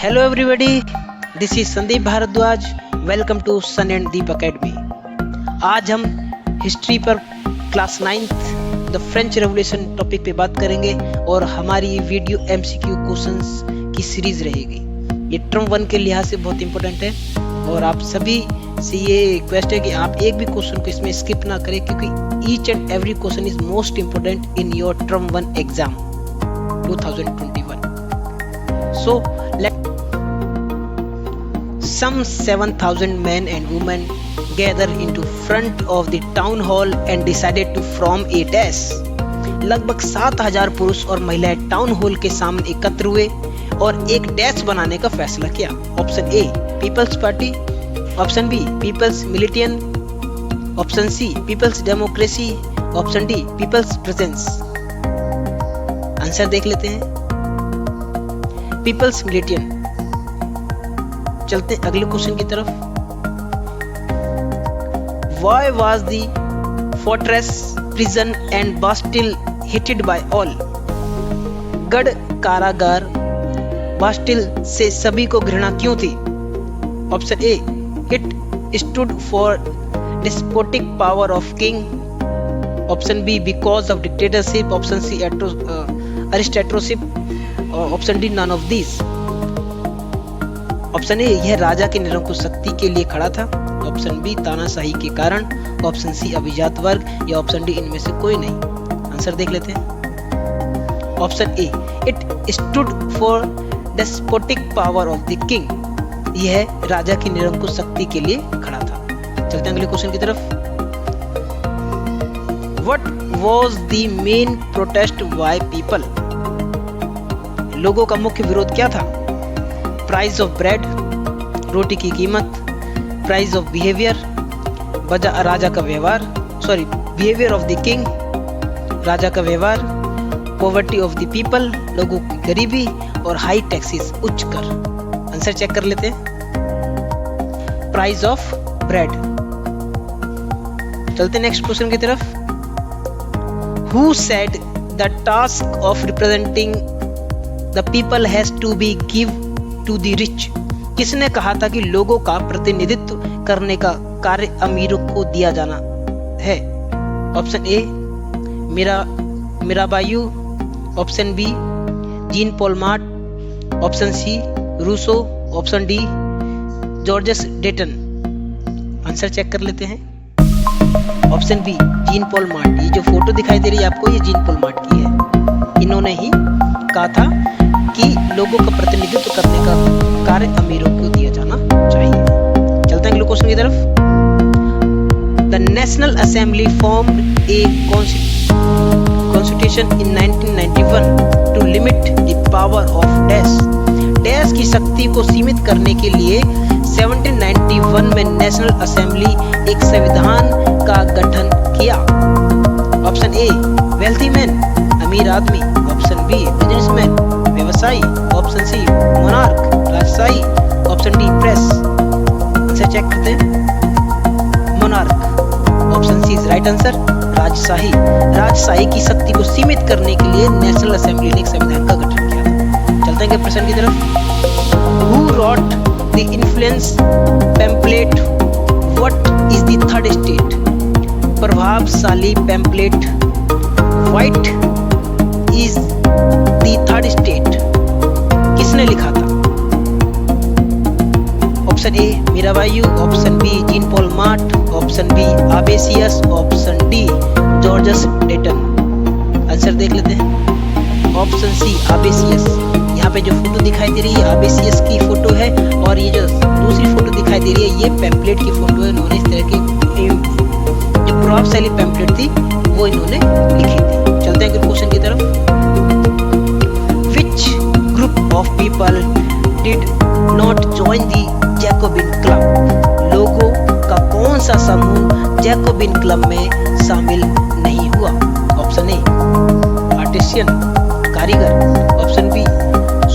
Hello everybody, this is Sandeep Bhardwaj. Welcome to sun and Deep academy. आज हम history पर class 9th the French revolution topic पे बात करेंगे और हमारी वीडियो एमसीक्यू क्वेश्चंस की सीरीज रहेगी. ये टर्म 1 के लिहाज से बहुत इंपॉर्टेंट है और आप सभी से ये रिक्वेस्ट है कि आप एक भी क्वेश्चन को इसमें स्किप ना करें, क्योंकि each and every question is most important in your term 1 exam 2021. So some 7,000 men and women gathered into front of the town hall and decided to form a dash. लगभग 7,000 पुरुष और महिलाएं town hall के सामने एकत्र हुए और एक डैश बनाने का फैसला किया. Option A people's party, option B people's militia, option C people's democracy, option D people's presence. Answer देख लेते हैं. People's militia. चलते हैं अगले क्वेश्चन की तरफ. Why was the fortress, prison and bastille hated by all? गढ़, कारागार, बास्टिल से सभी को घृणा क्यों थी? Option A it stood for despotic power of king, option B because of dictatorship, option C aristocracy, option D none of this. Option A यह राजा के निरंकुश शक्ति के लिए खड़ा था, ऑप्शन बी तानाशाही के कारण, ऑप्शन सी अभिजात वर्ग या ऑप्शन डी इनमें से कोई नहीं. आंसर देख लेते हैं. Option A it stood for despotic power of the king. यह राजा की निरंकुश शक्ति के लिए खड़ा था. चलते हैं अगले क्वेश्चन की तरफ. What was the main protest by people? लोगों का मुख्य विरोध क्या था? प्राइस ऑफ ब्रेड, रोटी की कीमत, प्राइस ऑफ बिहेवियर, राजा का व्यवहार, बिहेवियर ऑफ द किंग, राजा का व्यवहार, पॉवर्टी ऑफ द पीपल, लोगों की गरीबी, और हाई टैक्सेस, उच्च कर. आंसर चेक कर लेते हैं. Price of bread. चलते नेक्स्ट क्वेश्चन की तरफ. Who said the task of representing the people has to be give to the rich? किसने कहा था कि लोगों का प्रतिनिधित्व करने का कार्य अमीरों को दिया जाना है? Option A Mirabeau, option B Jean Paul Marat, option C Rousseau, option D Georges Danton. Answer check कर लेते हैं. Option B Jean Paul Marat. ये जो फोटो दिखाई दे रही है आपको, ये जीन पॉल मार्ट की है. इन्होंने ही कहा था कि लोगों का प्रतिनिधित्व करने का कार्य अमीरों को दिया जाना चाहिए. चलते हैं अगले क्वेश्चन की तरफ. The national assembly formed a constitution in 1991 to limit the power of dash. Dash की शक्ति को सीमित करने के लिए 1791 में नेशनल असेंबली एक संविधान का गठन किया. ऑप्शन ए वेल्थी मैन, अमीर आदमी, ऑप्शन बी बिजनेसमैन, व्यवसायी, ऑप्शन सी मोनार्क, राजशाही, option D press. Answer check करते हैं. Monarch, option C is right answer. राजशाही. राजशाही की शक्ति को सीमित करने के लिए नेशनल असेंबली ने एक संविधान का गठन किया. चलते हैं प्रश्न की तरफ. Who wrote the influence pamphlet what is the third state? प्रभावशाली pamphlet what is the third state किसने लिखा था? Option A Mirabeau, option B Jean Paul Marat, option B Abbe Sieyes, option D Georges Danton. Answer देख लेते हैं. Option C Abbe Sieyes. यहाँ पे जो फोटो दिखाई दे रही है आबेसियस की फोटो है और ये जो दूसरी फोटो दिखाई दे रही है ये पैम्पलेट की फोटो है. इन्होंने इस तरह की जो प्रभावशाली पैम्पलेट थी वो इन्होंने लिखी थी. चलते हैं क्वेश्चन की तरफ. Which group of people did not join the Jacobin Club? लोगों का कौन सा समूह जैकोबिन क्लब में शामिल नहीं हुआ? ऑप्शन ए आर्टिसियन, कारीगर, ऑप्शन बी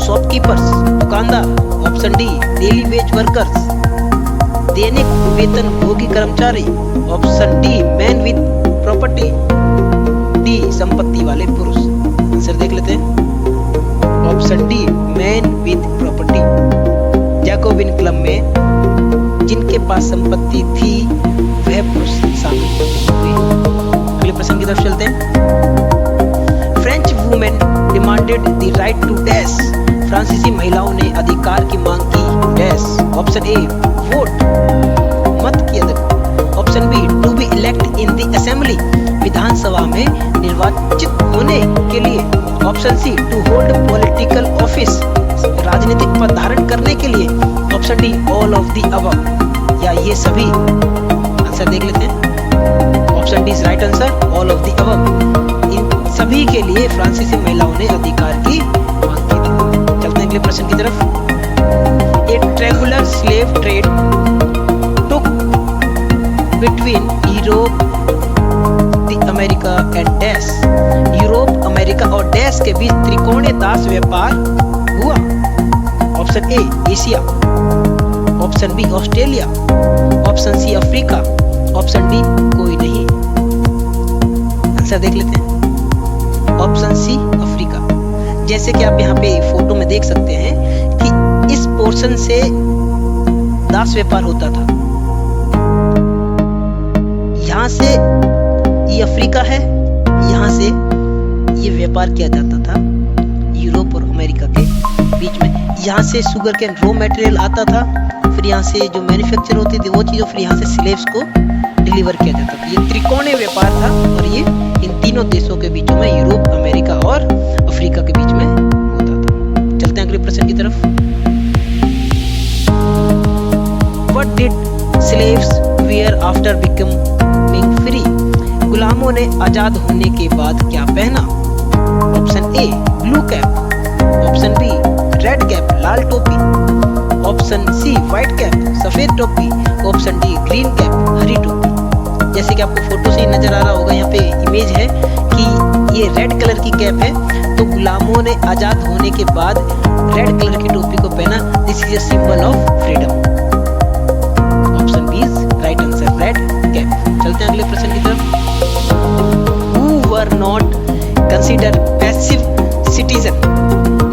शॉपकीपर्स, दुकानदार, option D daily veg workers, दैनिक वेतन भोगी कर्मचारी, option D man with property, D संपत्ति वाले पुरुष. आंसर देख लेते हैं. Option D man with property. Jacobin club में जिनके पास संपत्ति थी वह पुरुष शामिल हुए। अगले प्रश्न की तरफ चलते हैं। French women demanded the right to dash. फ्रांसीसी महिलाओं ने अधिकार की मांग की डैश। ऑप्शन ए वोट, मत की अधिकार। Option B to be elect in the assembly, विधानसभा में निर्वाचित होने के लिए। Option C to hold political office, राजनीतिक पद धारण करने के लिए। Option D all of the above, या ये सभी। आंसर देख लेते हैं। Option D is right answer, all of the above. इन सभी के लिए फ्रांसीसी महिलाओं ने अधिकार की मांग की थी। चलते हैं अगले प्रश्न की तरफ। A triangular slave trade took between Europe America and dash. Europe, America और डैश के बीच त्रिकोणीय दास व्यापार हुआ। Option A Asia, option B Australia, option C Africa, option D कोई नहीं। आंसर देख लेते हैं। Option C Africa. जैसे कि आप यहाँ पे फोटो में देख सकते हैं कि इस पोर्शन से दास व्यापार होता था। यहाँ से ये अफ्रीका है, यहाँ से ये व्यापार किया जाता था यूरोप और अमेरिका के बीच में। यहाँ से शुगर कैन रॉ मटेरियल आता था, फिर यहाँ से जो मैन्युफैक्चर होती थी वो चीज़ों, फिर यहाँ से स्लेव्स को डिलीवर किया जाता था। ये त्रिकोणीय व्यापार था और ये इन तीनों देशों के बीच में, यूरोप, अमेरिका और अफ्रीका के बीच में होता था। चलते हैं अगले प्रश्न की तरफ। What did slaves wear after becoming free? गुलामों ने आजाद होने के बाद क्या पहना? Option A blue cap, option B red cap लाल टोपी, ऑप्शन सी व्हाइट कैप सफेद टोपी, ऑप्शन डी ग्रीन कैप हरी टोपी। जैसे कि आपको फोटो से नजर आ रहा होगा, यहाँ पे इमेज है कि ये रेड कलर की कैप है, तो गुलामों ने आजाद होने के बाद रेड कलर की टोपी को पहना। This is a symbol of freedom. Option B is right answer, red cap. चलते हैं अगले प्रश्न की तरफ। Were not considered passive citizen,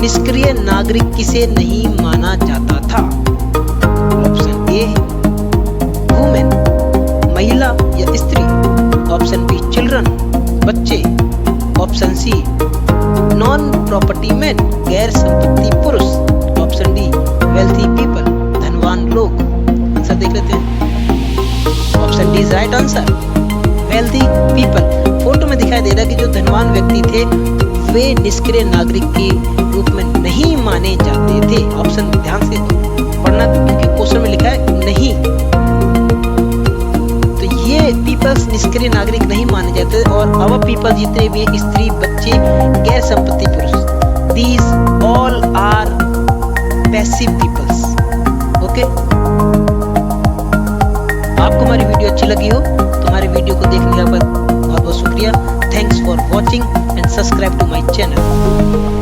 निष्क्रिय नागरिक किसे नहीं माना जाता था? ऑप्शन ए वुमेन, महिला या स्त्री, ऑप्शन बी चिल्ड्रन, बच्चे, option C non property man, गैर संपत्ति पुरुष, ऑप्शन डी वेल्थी पीपल, धनवान लोग। आंसर देख लेते हैं। Option D is right answer, wealthy people. Photo में दिखाई दे रहा है कि जो धनवान व्यक्ति थे वे निष्क्रिय नागरिक के रूप में नहीं माने जाते थे। ऑप्शन ध्यान से पढ़ना क्योंकि क्वेश्चन में लिखा है नहीं, तो ये पीपल्स निष्क्रिय नागरिक नहीं माने जाते। और अवर पीपल जितने भी स्त्री, बच्चे, गैर संपत्ति पुरुष, these all are passive peoples. Okay, आपको हमारी वीडियो अच्छी लगी हो तो हमारी वीडियो को देखने का बहुत बहुत शुक्रिया। Thanks for watching and subscribe to my channel.